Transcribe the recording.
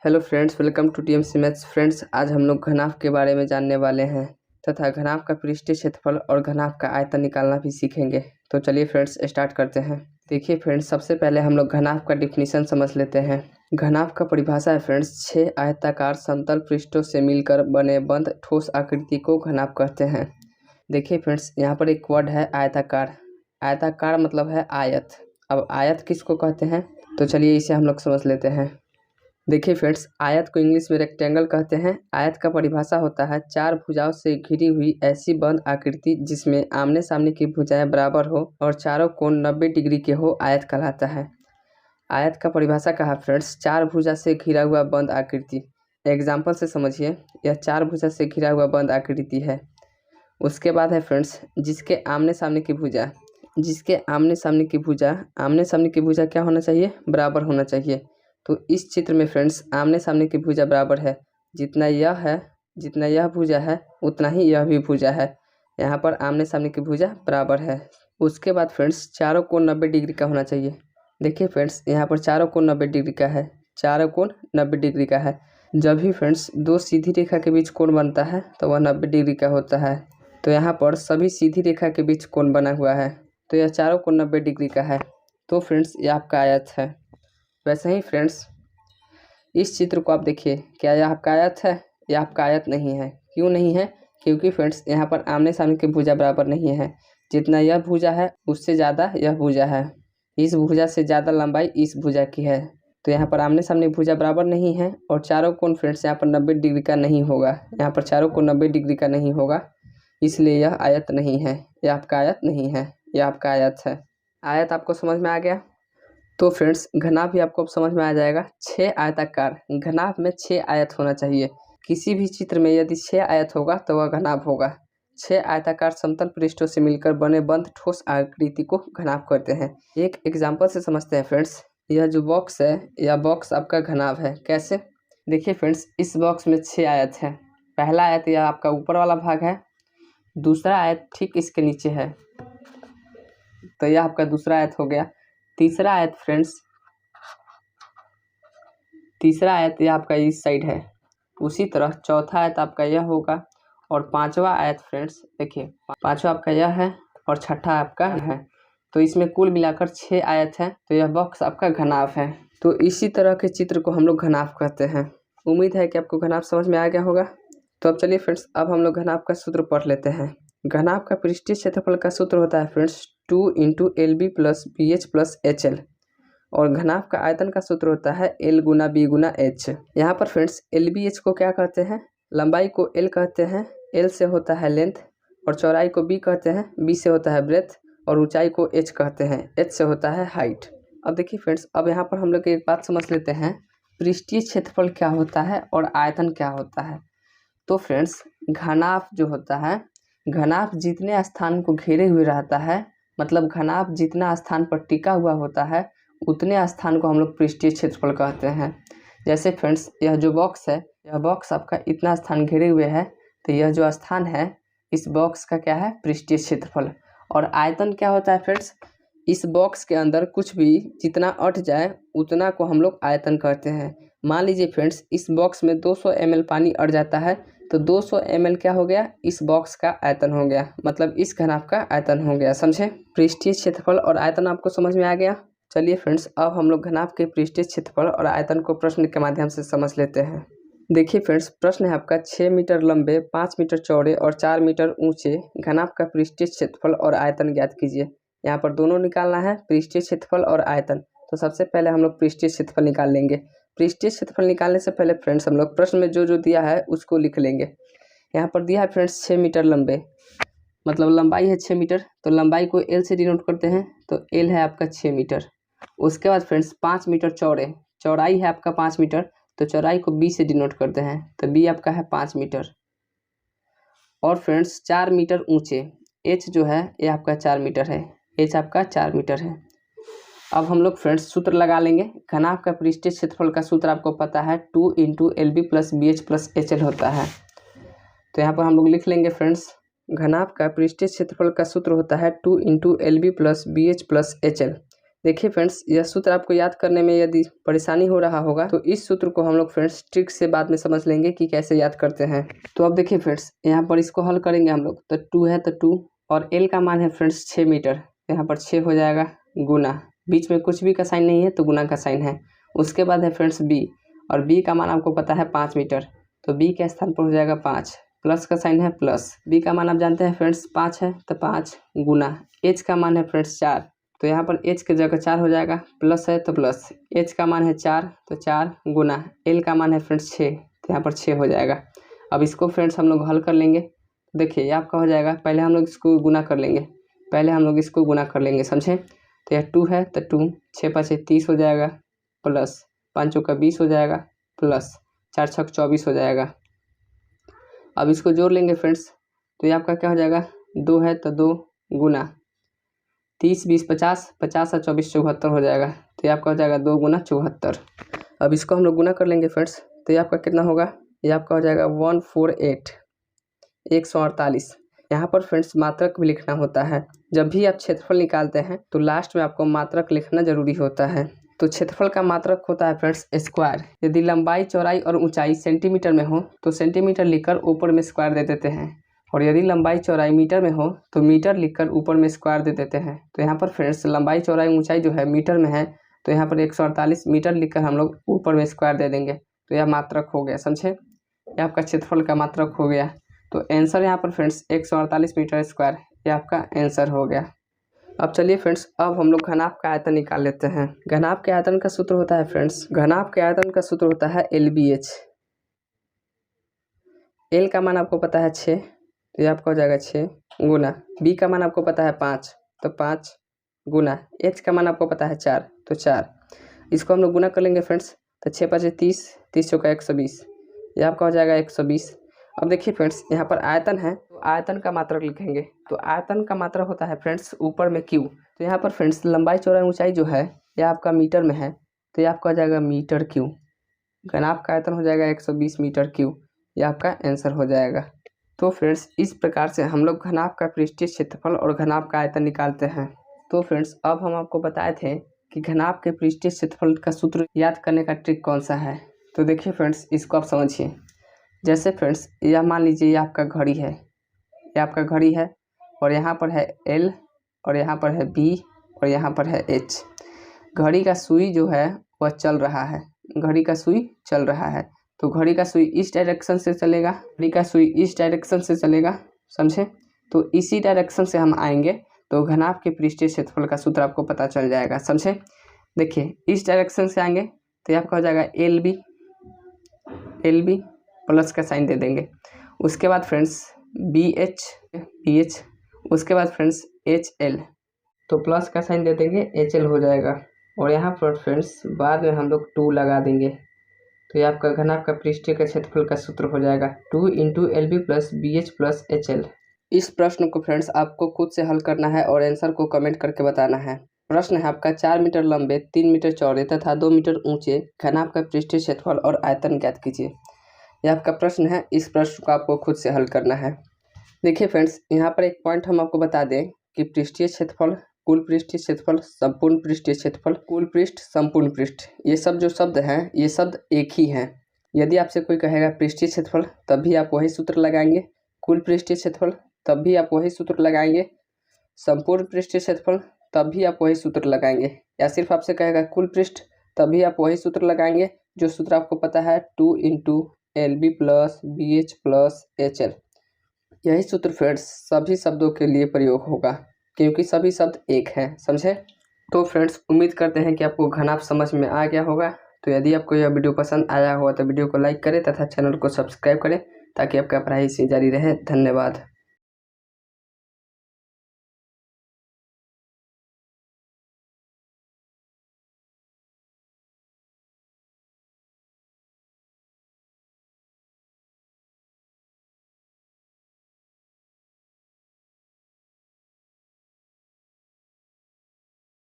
Hello friends, welcome to TMC maths. Friends, आज हम लोग घनाभ के बारे में जानने वाले हैं तथा घनाभ का पृष्ठीय क्षेत्रफल और घनाभ का आयतन निकालना भी सीखेंगे। तो चलिए फ्रेंड्स स्टार्ट करते हैं। देखिए फ्रेंड्स, सबसे पहले हम लोग घनाभ का डिफिनीशन समझ लेते हैं। घनाभ का परिभाषा है फ्रेंड्स, 6 आयताकार समतल पृष्ठों से मिलकर बने बंद ठोस आकृति को घनाभ कहते हैं। देखिए फ्रेंड्स, यहाँ पर एक वर्ड है आयताकार। आयताकार मतलब है आयत। अब आयत किसको कहते हैं, तो चलिए इसे हम लोग समझ लेते हैं। देखिए फ्रेंड्स, आयत को इंग्लिश में रेक्टेंगल कहते हैं। आयत का परिभाषा होता है 4 भुजाओं से घिरी हुई ऐसी बंद आकृति जिसमें आमने सामने की भुजाएं बराबर हो और चारों कोण 90 डिग्री के हो, आयत कहलाता है। आयत का परिभाषा कहा फ्रेंड्स, 4 भुजा से घिरा हुआ बंद आकृति। एग्जाम्पल से समझिए, यह 4 भुजा से घिरा हुआ बंद आकृति है। उसके बाद है फ्रेंड्स, जिसके आमने सामने की भुजा। आमने सामने की भुजा क्या होना चाहिए, बराबर होना चाहिए। तो इस चित्र में फ्रेंड्स आमने सामने की भुजा बराबर है। जितना यह भुजा है उतना ही यह भी भुजा है। यहाँ पर आमने सामने की भुजा बराबर है। उसके बाद फ्रेंड्स, चारों कोण 90 डिग्री का होना चाहिए। देखिए फ्रेंड्स, यहाँ पर चारों कोण 90 डिग्री का है। चारों कोण 90 डिग्री का है। जब भी फ्रेंड्स 2 सीधी रेखा के बीच कोण बनता है तो वह 90 डिग्री का होता है। तो यहाँ पर सभी सीधी रेखा के बीच कोण बना हुआ है, तो यह चारों कोण 90 डिग्री का है। तो फ्रेंड्स, यह आपका आयत है। वैसे ही फ्रेंड्स, इस चित्र को आप देखिए, क्या यह आपका आयत है? यह आपका आयत नहीं है। क्यों नहीं है? क्योंकि फ्रेंड्स यहाँ पर आमने सामने की भुजा बराबर नहीं है। जितना यह भुजा है उससे ज़्यादा यह भुजा है। इस भुजा से ज़्यादा लंबाई इस भुजा की है। तो यहाँ पर आमने सामने भुजा बराबर नहीं है और चारों कोण फ्रेंड्स यहाँ पर 90 डिग्री का नहीं होगा। यहाँ पर चारों कोण 90 डिग्री का नहीं होगा, इसलिए यह आयत नहीं है। यह आपका आयत नहीं है, यह आपका आयत है। आयत आपको समझ में आ गया? तो फ्रेंड्स, घनाभ भी आपको अब समझ में आ जाएगा। 6 आयताकार, घनाभ में 6 आयत होना चाहिए। किसी भी चित्र में यदि 6 आयत होगा तो वह घनाभ होगा। 6 आयताकार समतल पृष्ठों से मिलकर बने बंद ठोस आकृति को घनाभ कहते हैं। एक एग्जाम्पल से समझते हैं फ्रेंड्स। यह जो बॉक्स है, यह बॉक्स आपका घनाभ है। कैसे? देखिए फ्रेंड्स, इस बॉक्स में 6 आयत है। पहला आयत यह आपका ऊपर वाला भाग है, दूसरा आयत ठीक इसके नीचे है, तो यह आपका दूसरा आयत हो गया। तीसरा आयत फ्रेंड्स, तीसरा आयत यह आपका इस साइड है। उसी तरह चौथा आयत आपका यह होगा और पांचवा आयत फ्रेंड्स, देखिए पांचवा आपका यह है और छठा आपका है। तो इसमें कुल मिलाकर 6 आयत है। तो यह बॉक्स आपका घनाभ है। तो इसी तरह के चित्र को हम लोग घनाभ कहते हैं। उम्मीद है कि आपको घनाभ समझ में आ गया होगा। तो अब चलिए फ्रेंड्स, अब हम लोग घनाभ का सूत्र पढ़ लेते हैं। घनाभ का पृष्ठीय क्षेत्रफल का सूत्र होता है फ्रेंड्स 2 × LB + BH + HL। और घनाभ का आयतन का सूत्र होता है L × B × H। यहाँ पर फ्रेंड्स LBH को क्या कहते हैं? लंबाई को L कहते हैं। L से होता है लेंथ, और चौड़ाई को B कहते हैं। B से होता है ब्रेथ, और ऊंचाई को H कहते हैं। H से होता है हाइट। अब देखिए फ्रेंड्स, अब यहाँ पर हम लोग एक बात समझ लेते हैं, पृष्ठीय क्षेत्रफल क्या होता है और आयतन क्या होता है। तो फ्रेंड्स, घनाभ जो होता है, घनाभ जितने स्थान को घेरे हुए रहता है, मतलब घनाभ जितना स्थान पर टिका हुआ होता है उतने स्थान को हम लोग पृष्ठीय क्षेत्रफल कहते हैं। जैसे फ्रेंड्स, यह जो बॉक्स है, यह बॉक्स आपका इतना स्थान घेरे हुए है, तो यह जो स्थान है इस बॉक्स का क्या है, पृष्ठीय क्षेत्रफल। और आयतन क्या होता है फ्रेंड्स, इस बॉक्स के अंदर कुछ भी जितना अट जाए उतना को हम लोग आयतन कहते हैं। मान लीजिए फ्रेंड्स, इस बॉक्स में 200 ml पानी अट जाता है, तो 200 ml क्या हो गया, इस बॉक्स का आयतन हो गया, मतलब इस घनाभ का आयतन हो गया। समझे? पृष्ठीय क्षेत्रफल और आयतन आपको समझ में आ गया। चलिए फ्रेंड्स, अब हम लोग घनाभ के पृष्ठीय क्षेत्रफल और आयतन को प्रश्न के माध्यम से समझ लेते हैं। देखिए फ्रेंड्स, प्रश्न है आपका 6 मीटर लंबे, 5 मीटर चौड़े और 4 मीटर ऊंचे घनाभ का पृष्ठीय क्षेत्रफल और आयतन ज्ञात कीजिए। यहाँ पर दोनों निकालना है, पृष्ठीय क्षेत्रफल और आयतन। तो सबसे पहले हम लोग पृष्ठीय क्षेत्रफल निकाल लेंगे। पृष्ठीय क्षेत्रफल निकालने से पहले फ्रेंड्स हम लोग प्रश्न में जो जो दिया है उसको लिख लेंगे। यहाँ पर दिया है फ्रेंड्स 6 मीटर लंबे, मतलब लंबाई है 6 मीटर, तो लंबाई को L से डिनोट करते हैं, तो L है आपका 6 मीटर। उसके बाद फ्रेंड्स 5 मीटर चौड़े, चौड़ाई है आपका 5 मीटर, तो चौड़ाई को B से डिनोट करते हैं, तो B आपका है 5 मीटर। और फ्रेंड्स 4 मीटर ऊंचे, H जो है ये आपका 4 मीटर है, H आपका 4 मीटर है। अब हम लोग फ्रेंड्स सूत्र लगा लेंगे। घनाभ का पृष्ठीय क्षेत्रफल का सूत्र आपको पता है 2 × LB + BH + HL होता है। तो यहाँ पर हम लोग लिख लेंगे फ्रेंड्स, घनाभ का पृष्ठीय क्षेत्रफल का सूत्र होता है 2 × LB + BH + HL। देखिए फ्रेंड्स, यह सूत्र आपको याद करने में यदि परेशानी हो रहा होगा तो इस सूत्र को हम लोग फ्रेंड्स ट्रिक से बाद में समझ लेंगे कि कैसे याद करते हैं। तो अब देखिए फ्रेंड्स, यहाँ पर इसको हल करेंगे हम लोग। तो 2 है तो 2 और L का मान है फ्रेंड्स 6 मीटर। यहाँ पर 6 हो जाएगा गुना, बीच में कुछ भी का साइन नहीं है तो गुना का साइन है। उसके बाद है फ्रेंड्स B, और B का मान आपको पता है 5 मीटर, तो B के स्थान पर हो जाएगा 5, प्लस का साइन है प्लस। B का मान आप जानते हैं फ्रेंड्स 5 है तो 5 गुना H का मान है फ्रेंड्स 4, तो यहाँ पर H की जगह 4 हो जाएगा, प्लस है तो प्लस। H का मान है 4 तो 4 गुना L का मान है फ्रेंड्स 6, तो यहाँ पर 6 हो जाएगा। अब इसको फ्रेंड्स हम लोग हल कर लेंगे। देखिए ये आपका हो जाएगा, पहले हम लोग इसको गुना कर लेंगे, समझे। तो यह 2 है तो 2, 6 5 30 हो जाएगा, प्लस 5 चौका 20 हो जाएगा, प्लस 4 छक 24 हो जाएगा। अब इसको जोड़ लेंगे फ्रेंड्स, तो ये आपका क्या हो जाएगा, 2 है तो 2 गुना 30 20 50, 50 और 24 74 हो जाएगा। तो ये आपका हो जाएगा 2 गुना 74। अब इसको हम लोग गुना कर लेंगे फ्रेंड्स, तो ये आपका कितना होगा, ये आपका हो जाएगा 148 148। यहाँ पर फ्रेंड्स मात्रक भी लिखना होता है। जब भी आप क्षेत्रफल निकालते हैं तो लास्ट में आपको मात्रक लिखना जरूरी होता है। तो क्षेत्रफल का मात्रक होता है फ्रेंड्स स्क्वायर। यदि लंबाई चौड़ाई और ऊंचाई सेंटीमीटर में हो तो सेंटीमीटर लिखकर ऊपर में स्क्वायर दे देते हैं, और यदि लंबाई चौड़ाई मीटर में हो तो मीटर लिखकर ऊपर में स्क्वायर दे देते हैं। तो यहाँ पर फ्रेंड्स लंबाई चौड़ाई ऊंचाई जो है मीटर में है, तो यहाँ पर 148 मीटर लिखकर हम लोग ऊपर में स्क्वायर दे देंगे। तो यह मात्रक हो गया, समझे। यह आपका क्षेत्रफल का मात्रक हो गया। तो आंसर यहाँ पर फ्रेंड्स 148 मीटर स्क्वायर, ये आपका आंसर हो गया। अब चलिए फ्रेंड्स, अब हम लोग घनाभ का आयतन निकाल लेते हैं। घनाभ के आयतन का सूत्र होता है फ्रेंड्स, घनाभ के आयतन का सूत्र होता है LBH। L का मान आपको पता है 6, तो ये आपका हो जाएगा 6 गुना, B का मान आपको पता है 5, तो 5 गुना H का मान आपको पता है 4, तो 4। इसको हम लोग गुना कर लेंगे फ्रेंड्स, तो 6 5 30, 30 चौका 120, ये आपका हो जाएगा 120। अब देखिए फ्रेंड्स, यहाँ पर आयतन है तो आयतन का मात्रक लिखेंगे। तो आयतन का मात्रक होता है फ्रेंड्स ऊपर में Q। तो यहाँ पर फ्रेंड्स लंबाई चौड़ाई ऊंचाई जो है यह आपका मीटर में है, तो ये आपका हो जाएगा मीटर Q। घनाभ का आयतन हो जाएगा 120 मीटर Q, यह आपका आंसर हो जाएगा। तो फ्रेंड्स इस प्रकार से हम लोग घनाभ का पृष्ठीय क्षेत्रफल और घनाभ का आयतन निकालते हैं। तो फ्रेंड्स अब हम आपको बताए थे कि घनाभ के पृष्ठीय क्षेत्रफल का सूत्र याद करने का ट्रिक कौन सा है। तो देखिए फ्रेंड्स, इसको आप समझिए। जैसे फ्रेंड्स यह मान लीजिए ये आपका घड़ी है, ये आपका घड़ी है, और यहाँ पर है L, और यहाँ पर है B, और यहाँ पर है H। घड़ी का सुई जो है वह चल रहा है, घड़ी का सुई चल रहा है, तो घड़ी का सुई इस डायरेक्शन से चलेगा, घड़ी का सुई इस डायरेक्शन से चलेगा, समझे। तो इसी डायरेक्शन से हम आएंगे तो घनाभ के पृष्ठीय क्षेत्रफल का सूत्र आपको पता चल जाएगा, समझे। देखिए इस डायरेक्शन से आएंगे तो ये आपका हो जाएगा LB प्लस का साइन दे देंगे। उसके बाद फ्रेंड्स BH, उसके बाद फ्रेंड्स HL, तो प्लस का साइन दे देंगे, HL हो जाएगा। और यहाँ पर फ्रेंड्स बाद में हम लोग 2 लगा देंगे, तो ये आपका घनाभ का पृष्ठीय का क्षेत्रफल का सूत्र हो जाएगा 2 × LB plus BH plus HL। इस प्रश्न को फ्रेंड्स आपको खुद से हल करना है और आंसर को कमेंट करके बताना है। प्रश्न है आपका 4 मीटर लंबे, 3 मीटर चौड़े तथा 2 मीटर ऊंचे घनाभ का पृष्ठीय क्षेत्रफल और आयतन ज्ञात कीजिए। यह आपका प्रश्न है, इस प्रश्न को आपको खुद से हल करना है। देखिए फ्रेंड्स, यहाँ पर एक पॉइंट हम आपको बता दें कि पृष्ठीय क्षेत्रफल, कुल पृष्ठीय क्षेत्रफल, संपूर्ण पृष्ठीय क्षेत्रफल, कुल पृष्ठ, संपूर्ण पृष्ठ, ये सब जो शब्द हैं ये शब्द एक ही हैं। यदि आपसे कोई कहेगा पृष्ठीय क्षेत्रफल तब भी आप वही सूत्र लगाएंगे, कुल पृष्ठीय क्षेत्रफल तब भी आप वही सूत्र लगाएंगे, संपूर्ण पृष्ठीय क्षेत्रफल तब भी आप वही सूत्र लगाएंगे, या सिर्फ आपसे कहेगा कुल पृष्ठ तब भी आप वही सूत्र लगाएंगे जो सूत्र आपको पता है 2 × LB plus BH plus HL। यही सूत्र फ्रेंड्स सभी शब्दों के लिए प्रयोग होगा क्योंकि सभी शब्द एक हैं, समझे। तो फ्रेंड्स उम्मीद करते हैं कि आपको घनाभ समझ में आ गया होगा। तो यदि आपको यह वीडियो पसंद आया होगा तो वीडियो को लाइक करें तथा चैनल को सब्सक्राइब करें ताकि आपका पढ़ाई से जारी रहे। धन्यवाद।